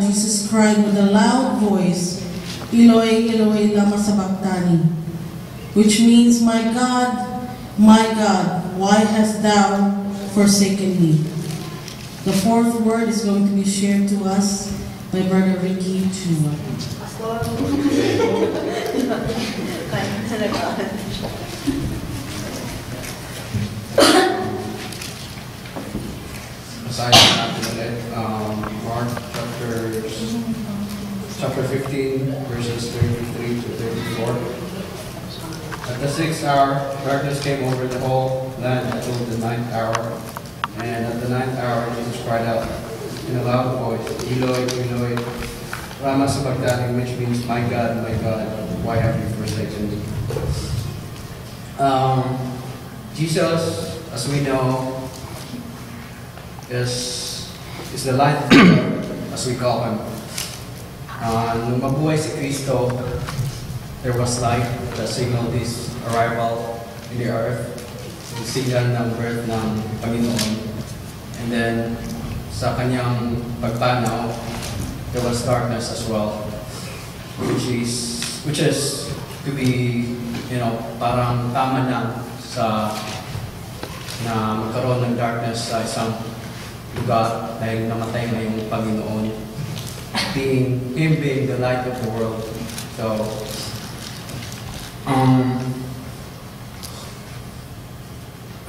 Jesus cried with a loud voice, Eloi, Eloi, lama sabachthani, which means, my God, why hast thou forsaken me? The fourth word is going to be shared to us by Brother Ricky Chua. Mark chapter 15, verses 33 to 34. At the 6th hour, darkness came over the whole land until the 9th hour. And at the 9th hour, Jesus cried out in a loud voice, Eloi, Eloi, lama sabachthani, which means, my God, why have you forsaken me? Jesus, as we know, is the light of the world, as we call him. Nung mabuhay si Kristo, there was light that signaled his arrival in the earth, the signal ng birth ng Panginoon. And then, sa kanyang pagpanaw, there was darkness as well, which is to be, parang tama na na magkaroon ng darkness sa isang lugar dahil namatay na yung Panginoon, Him being the light of the world. So,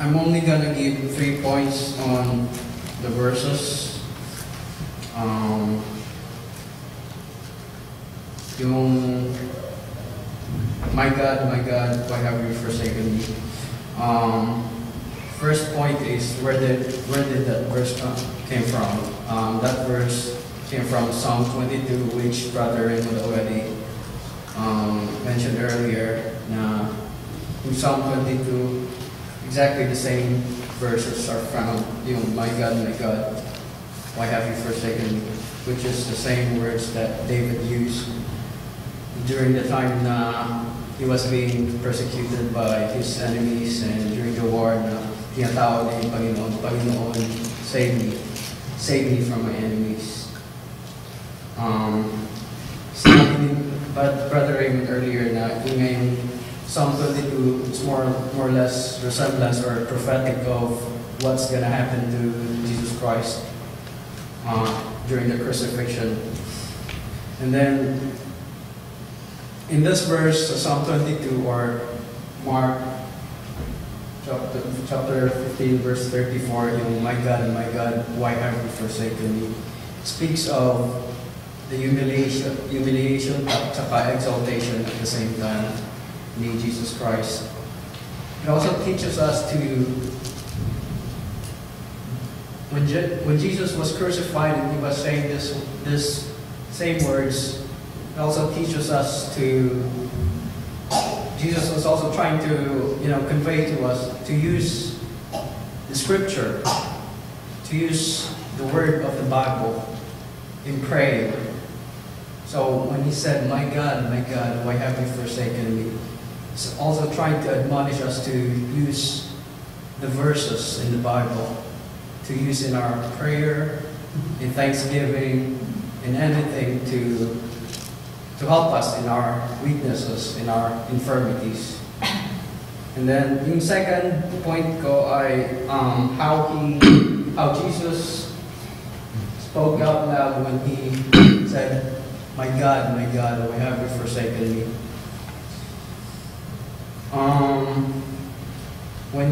I'm only gonna give 3 points on the verses. Yung my God, why have you forsaken me? First point is where did that verse came from? That verse came from Psalm 22, which Brother Raymond already mentioned earlier. In Psalm 22, exactly the same verses are found. My God, why have you forsaken me? Which is the same words that David used during the time he was being persecuted by his enemies, and during the war tinatawag niya yung Panginoon, save me from my enemies. But Brother Raymond earlier yung Psalm 22 is more or less resemblance or prophetic of what's gonna happen to Jesus Christ during the crucifixion. And then in this verse, Psalm 22 or Mark chapter 15, verse 34, my God, why have you forsaken me? Speaks of the humiliation at exaltation at the same time in Jesus Christ. It also teaches us to, when Jesus was crucified and he was saying this same words, it also teaches us to, Jesus was also trying to, convey to us to use the scripture, to use the word of the Bible in prayer. So when he said, my God, why have you forsaken me? He's also trying to admonish us to use the verses in the Bible, to use in our prayer, in thanksgiving, in anything to help us in our weaknesses, in our infirmities. And then yung second point ko ay how Jesus spoke out loud when he said, my God, why have you forsaken me? When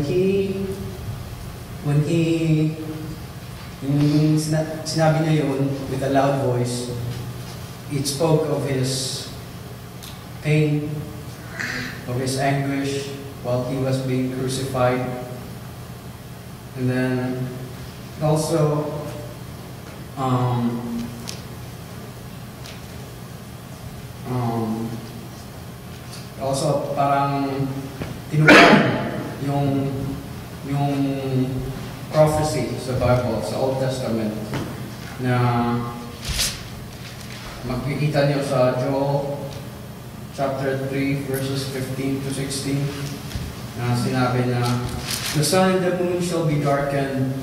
sinabi niya yun with a loud voice, it spoke of his pain, of his anguish while he was being crucified. And then also parang tinutuan yung prophecy sa Bible, sa Old Testament, na makikita niyo sa Joel chapter 3 verses 15 to 16 na sinabi na the sun and the moon shall be darkened,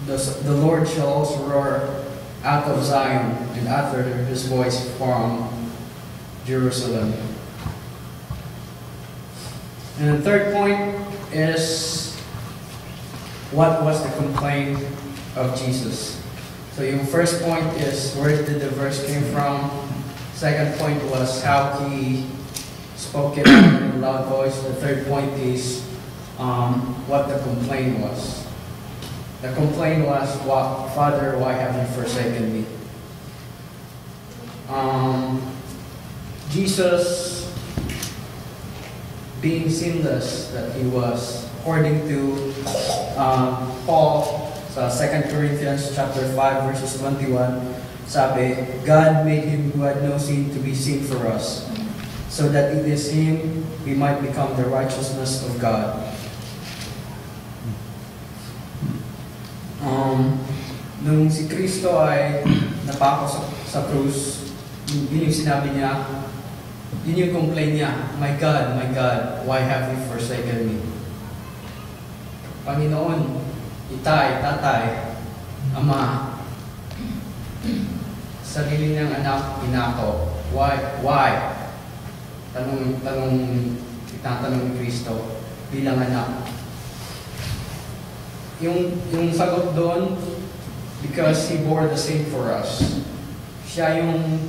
the Lord shall also roar out of Zion and utter his voice from Jerusalem. And the third point is, what was the complaint of Jesus? So your first point is, where did the verse came from? Second point was how he spoke it out in a loud voice. The third point is what the complaint was. The complaint was, Father, why have you forsaken me? Jesus, being sinless that he was, according to Paul sa 2 Corinthians chapter 5 verses 21, sabi, God made him who had no sin to be sin for us, so that in this him we might become the righteousness of God. Nung si Kristo ay napako sa krus, yun yung sinabi niya, yun yung complaint niya, my God, why have you forsaken me? Panginoon, itay, tatay, ama, sarili niyang anak, inako. Why? Itatanong ni Kristo bilang anak. Yung sagot doon, because He bore the sin for us. Siya yung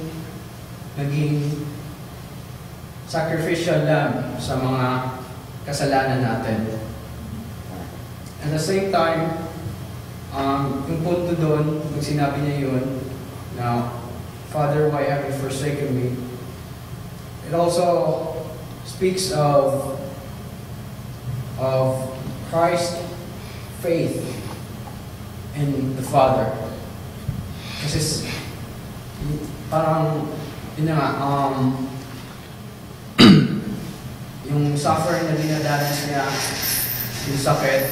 naging sacrificial lamb sa mga kasalanan natin. At the same time, yung punto doon, nung sinabi niya yun, na, Father, why have you forsaken me? It also speaks of Christ's faith in the Father. Kasi parang, yun nga, yung suffering na dinadanas niya, yung sakit,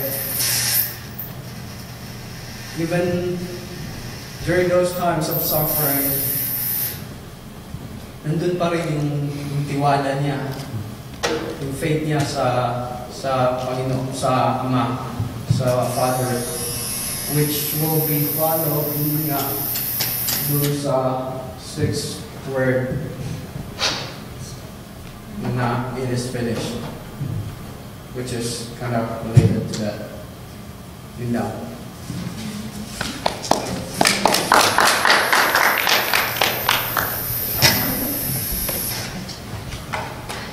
even during those times of suffering, nandun pa rin yung tiwala niya, yung faith niya sa Panginoon, sa Ama, sa Father, which will be followed nga doon sa 6th word na it is finished, which is kind of related to that. Yun lang.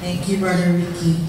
Thank you, Brother Ricky.